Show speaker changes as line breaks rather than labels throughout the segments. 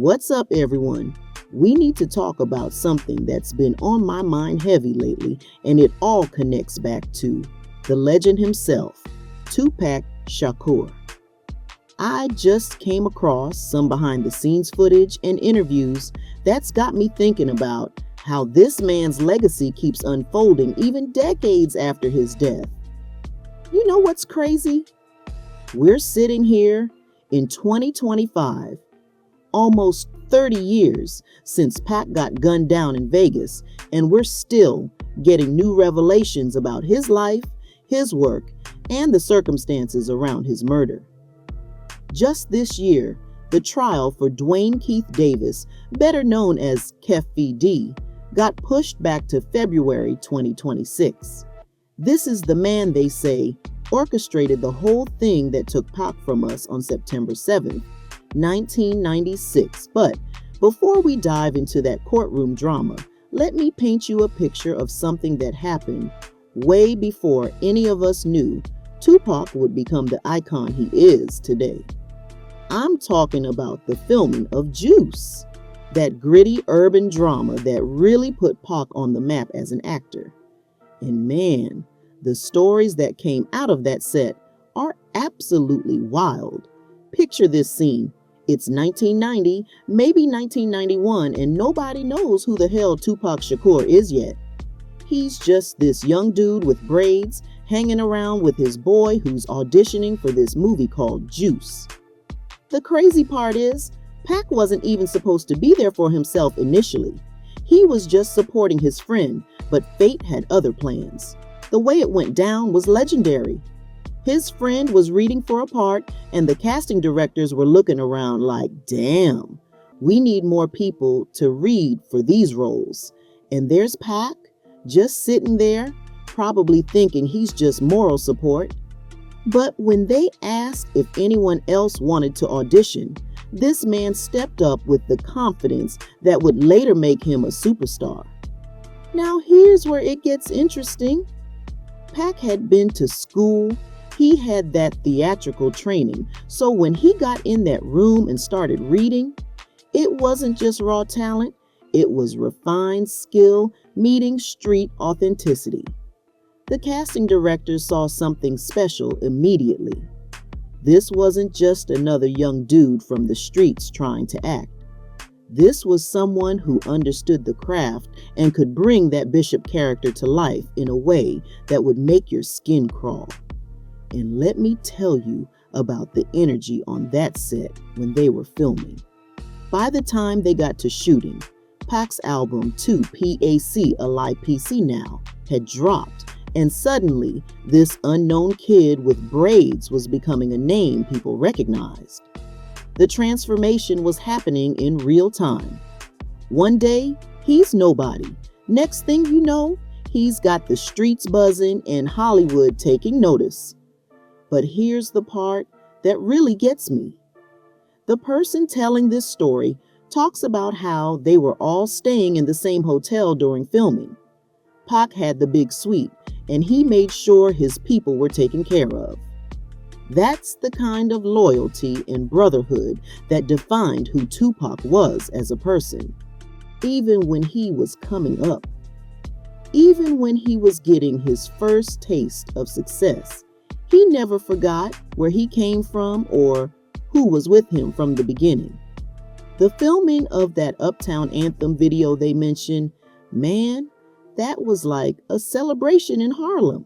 What's up, everyone? We need to talk about something that's been on my mind heavy lately, and it all connects back to the legend himself, Tupac Shakur. I just came across some behind-the-scenes footage and interviews that's got me thinking about how this man's legacy keeps unfolding even decades after his death. You know what's crazy? We're sitting here in 2025, almost 30 years since Pac got gunned down in Vegas, and we're still getting new revelations about his life, his work, and the circumstances around his murder. Just this year, the trial for Duane Keffe Davis, better known as Keffe D, got pushed back to February 2026. This is the man, they say, orchestrated the whole thing that took Pac from us on September 7th, 1996. But before we dive into that courtroom drama, let me paint you a picture of something that happened way before any of us knew Tupac would become the icon he is today. I'm talking about the filming of Juice, that gritty urban drama that really put Pac on the map as an actor. And man, the stories that came out of that set are absolutely wild. Picture this scene. It's 1990, maybe 1991, and nobody knows who the hell Tupac Shakur is yet. He's just this young dude with braids hanging around with his boy who's auditioning for this movie called Juice. The crazy part is, Pac wasn't even supposed to be there for himself initially. He was just supporting his friend, but fate had other plans. The way it went down was legendary. His friend was reading for a part, and the casting directors were looking around like, damn, we need more people to read for these roles. And there's Pac, just sitting there, probably thinking he's just moral support. But when they asked if anyone else wanted to audition, this man stepped up with the confidence that would later make him a superstar. Now here's where it gets interesting. Pac had been to school. He had that theatrical training, so when he got in that room and started reading, it wasn't just raw talent, it was refined skill meeting street authenticity. The casting directors saw something special immediately. This wasn't just another young dude from the streets trying to act. This was someone who understood the craft and could bring that Bishop character to life in a way that would make your skin crawl. And let me tell you about the energy on that set when they were filming. By the time they got to shooting, Pac's album 2 PAC Alive PC Now had dropped, and suddenly this unknown kid with braids was becoming a name people recognized. The transformation was happening in real time. One day, he's nobody. Next thing you know, he's got the streets buzzing and Hollywood taking notice. But here's the part that really gets me. The person telling this story talks about how they were all staying in the same hotel during filming. Pac had the big suite, and he made sure his people were taken care of. That's the kind of loyalty and brotherhood that defined who Tupac was as a person, even when he was coming up. Even when he was getting his first taste of success, he never forgot where he came from or who was with him from the beginning. The filming of that Uptown Anthem video they mentioned, man, that was like a celebration in Harlem.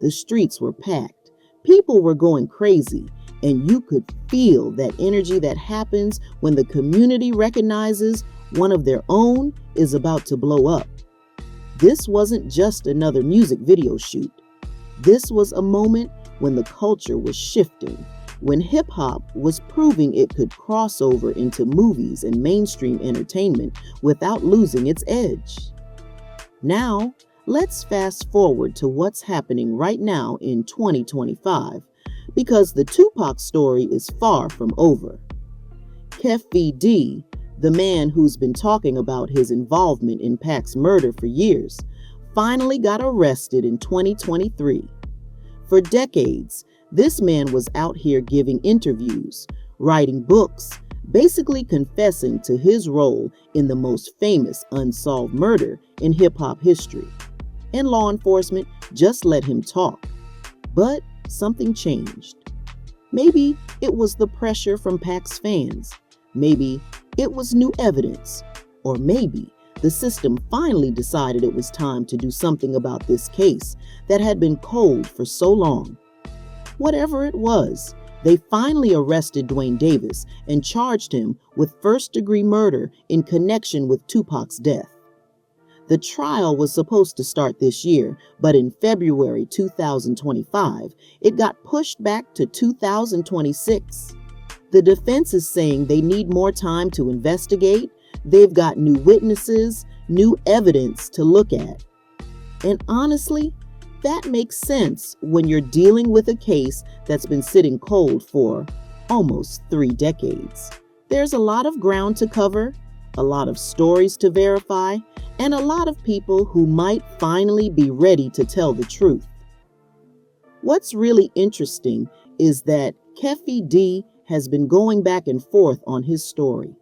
The streets were packed. People were going crazy, and you could feel that energy that happens when the community recognizes one of their own is about to blow up. This wasn't just another music video shoot. This was a moment when the culture was shifting, when hip-hop was proving it could cross over into movies and mainstream entertainment without losing its edge. Now, let's fast forward to what's happening right now in 2025, because the Tupac story is far from over. Keffe D, the man who's been talking about his involvement in Pac's murder for years, finally got arrested in 2023. For decades, this man was out here giving interviews, writing books, basically confessing to his role in the most famous unsolved murder in hip-hop history. And law enforcement just let him talk. But something changed. Maybe it was the pressure from Pac's fans. Maybe it was new evidence. Or maybe the system finally decided it was time to do something about this case that had been cold for so long. Whatever it was, they finally arrested Duane Davis and charged him with first-degree murder in connection with Tupac's death. The trial was supposed to start this year, but in February 2025, it got pushed back to 2026. The defense is saying they need more time to investigate. They've got new witnesses, new evidence to look at. And honestly, that makes sense when you're dealing with a case that's been sitting cold for almost 3 decades. There's a lot of ground to cover, a lot of stories to verify, and a lot of people who might finally be ready to tell the truth. What's really interesting is that Keffe D has been going back and forth on his story.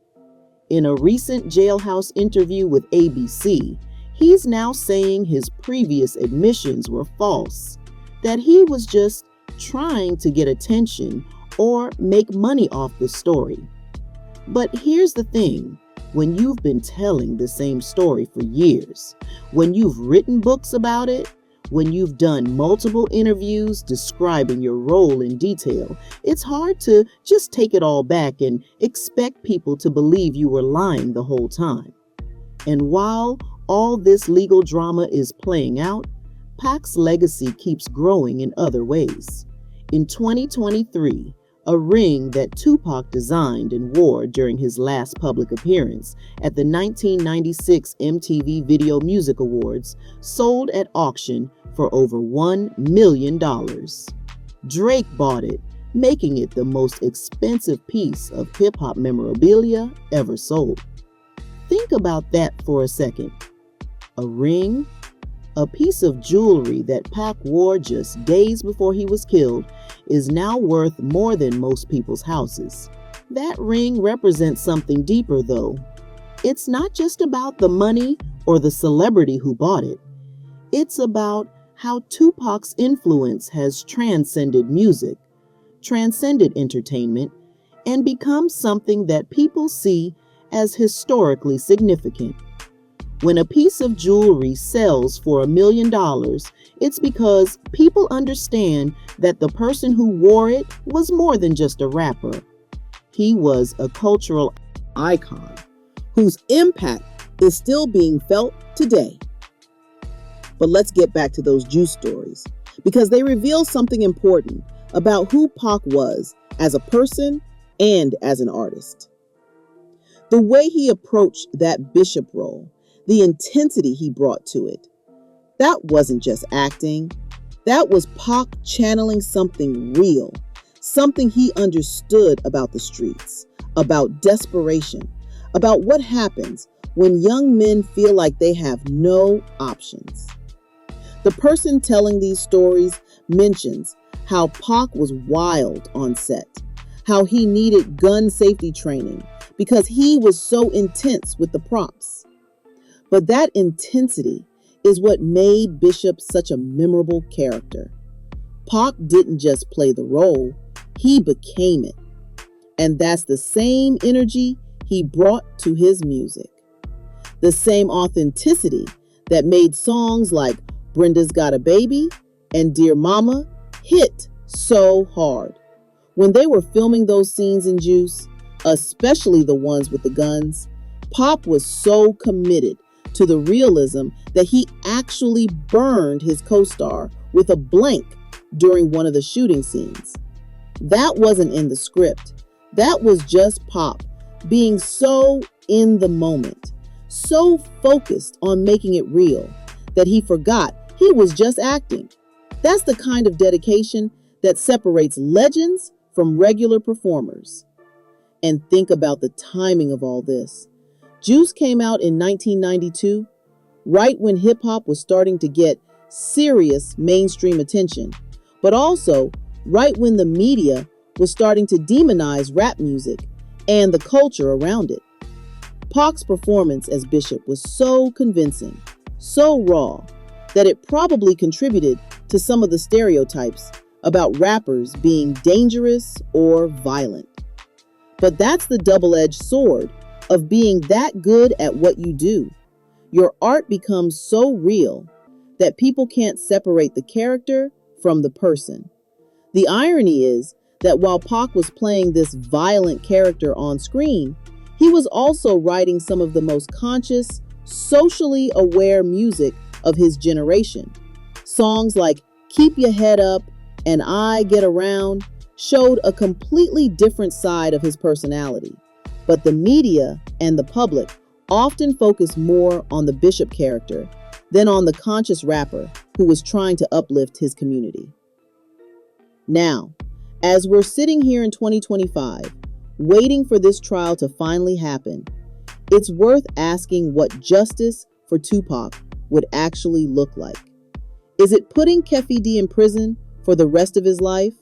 In a recent jailhouse interview with ABC, he's now saying his previous admissions were false, that he was just trying to get attention or make money off the story. But here's the thing, when you've been telling the same story for years, when you've written books about it, when you've done multiple interviews describing your role in detail, it's hard to just take it all back and expect people to believe you were lying the whole time. And while all this legal drama is playing out, Pac's legacy keeps growing in other ways. In 2023, a ring that Tupac designed and wore during his last public appearance at the 1996 MTV Video Music Awards sold at auction for over $1 million. Drake bought it, making it the most expensive piece of hip-hop memorabilia ever sold. Think about that for a second. A ring, a piece of jewelry that Pac wore just days before he was killed, is now worth more than most people's houses. That ring represents something deeper, though. It's not just about the money or the celebrity who bought it. It's about how Tupac's influence has transcended music, transcended entertainment, and become something that people see as historically significant. When a piece of jewelry sells for $1 million, it's because people understand that the person who wore it was more than just a rapper. He was a cultural icon whose impact is still being felt today. But let's get back to those juice stories, because they reveal something important about who Pac was as a person and as an artist. The way he approached that bishop role, the intensity he brought to it, that wasn't just acting. That was Pac channeling something real, something he understood about the streets, about desperation, about what happens when young men feel like they have no options. The person telling these stories mentions how Pac was wild on set, how he needed gun safety training because he was so intense with the props. But that intensity is what made Bishop such a memorable character. Pac didn't just play the role, he became it. And that's the same energy he brought to his music. The same authenticity that made songs like Brenda's Got a Baby and Dear Mama hit so hard. When they were filming those scenes in Juice, especially the ones with the guns, Pac was so committed to the realism that he actually burned his co-star with a blank during one of the shooting scenes. That wasn't in the script. That was just Pac being so in the moment, so focused on making it real that he forgot he was just acting. That's the kind of dedication that separates legends from regular performers. And think about the timing of all this. Juice came out in 1992, right when hip-hop was starting to get serious mainstream attention, but also right when the media was starting to demonize rap music and the culture around it. Pac's performance as Bishop was so convincing, so raw, that it probably contributed to some of the stereotypes about rappers being dangerous or violent. But that's the double-edged sword of being that good at what you do. Your art becomes so real that people can't separate the character from the person. The irony is that while Pac was playing this violent character on screen, he was also writing some of the most conscious, socially aware music of his generation. Songs like Keep Your Head Up and I Get Around showed a completely different side of his personality. But the media and the public often focus more on the Bishop character than on the conscious rapper who was trying to uplift his community. Now, as we're sitting here in 2025, waiting for this trial to finally happen, it's worth asking what justice for Tupac would actually look like. Is it putting Keffe D in prison for the rest of his life?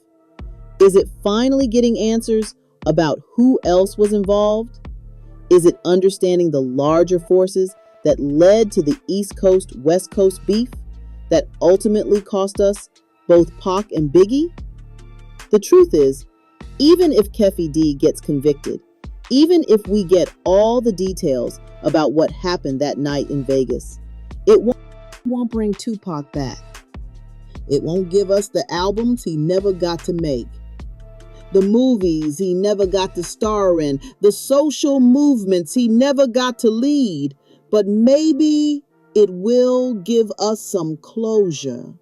Is it finally getting answers about who else was involved? Is it understanding the larger forces that led to the East Coast-West Coast beef that ultimately cost us both Pac and Biggie? The truth is, even if Keffe D gets convicted, even if we get all the details about what happened that night in Vegas, it won't bring Tupac back. It won't give us the albums he never got to make, the movies he never got to star in, the social movements he never got to lead, but maybe it will give us some closure,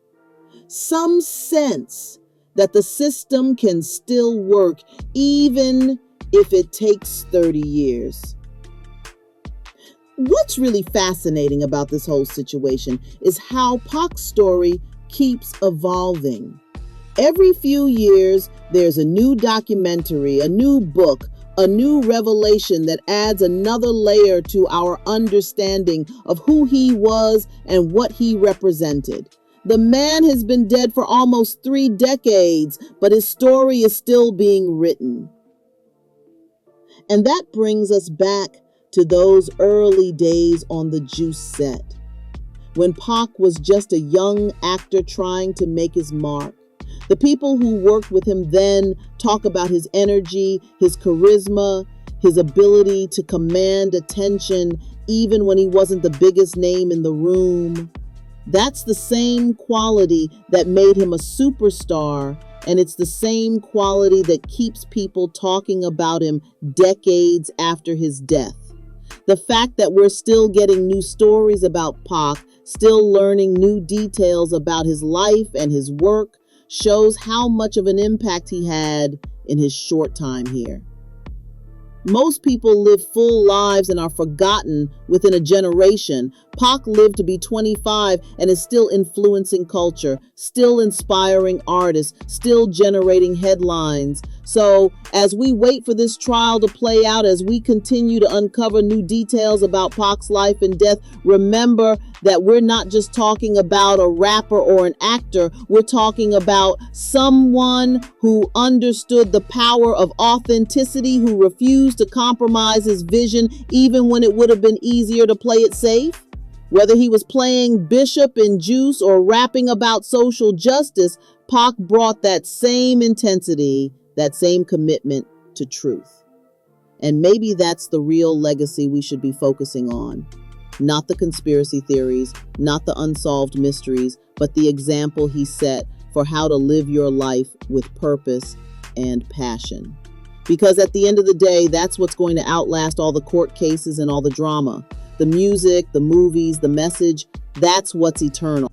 some sense that the system can still work even if it takes 30 years. What's really fascinating about this whole situation is how Pac's story keeps evolving. Every few years, there's a new documentary, a new book, a new revelation that adds another layer to our understanding of who he was and what he represented. The man has been dead for almost 3 decades, but his story is still being written. And that brings us back to those early days on the Juice set, when Pac was just a young actor trying to make his mark. The people who worked with him then talk about his energy, his charisma, his ability to command attention even when he wasn't the biggest name in the room. That's the same quality that made him a superstar, and it's the same quality that keeps people talking about him decades after his death. The fact that we're still getting new stories about Pac, still learning new details about his life and his work, shows how much of an impact he had in his short time here. Most people live full lives and are forgotten within a generation. Pac lived to be 25 and is still influencing culture, still inspiring artists, still generating headlines. So as we wait for this trial to play out, as we continue to uncover new details about Pac's life and death, remember that we're not just talking about a rapper or an actor. We're talking about someone who understood the power of authenticity, who refused to compromise his vision even when it would have been easier to play it safe. Whether he was playing Bishop in Juice or rapping about social justice, Pac brought that same intensity, that same commitment to truth. And maybe that's the real legacy we should be focusing on. Not the conspiracy theories, not the unsolved mysteries, but the example he set for how to live your life with purpose and passion. Because at the end of the day, that's what's going to outlast all the court cases and all the drama. The music, the movies, the message, that's what's eternal.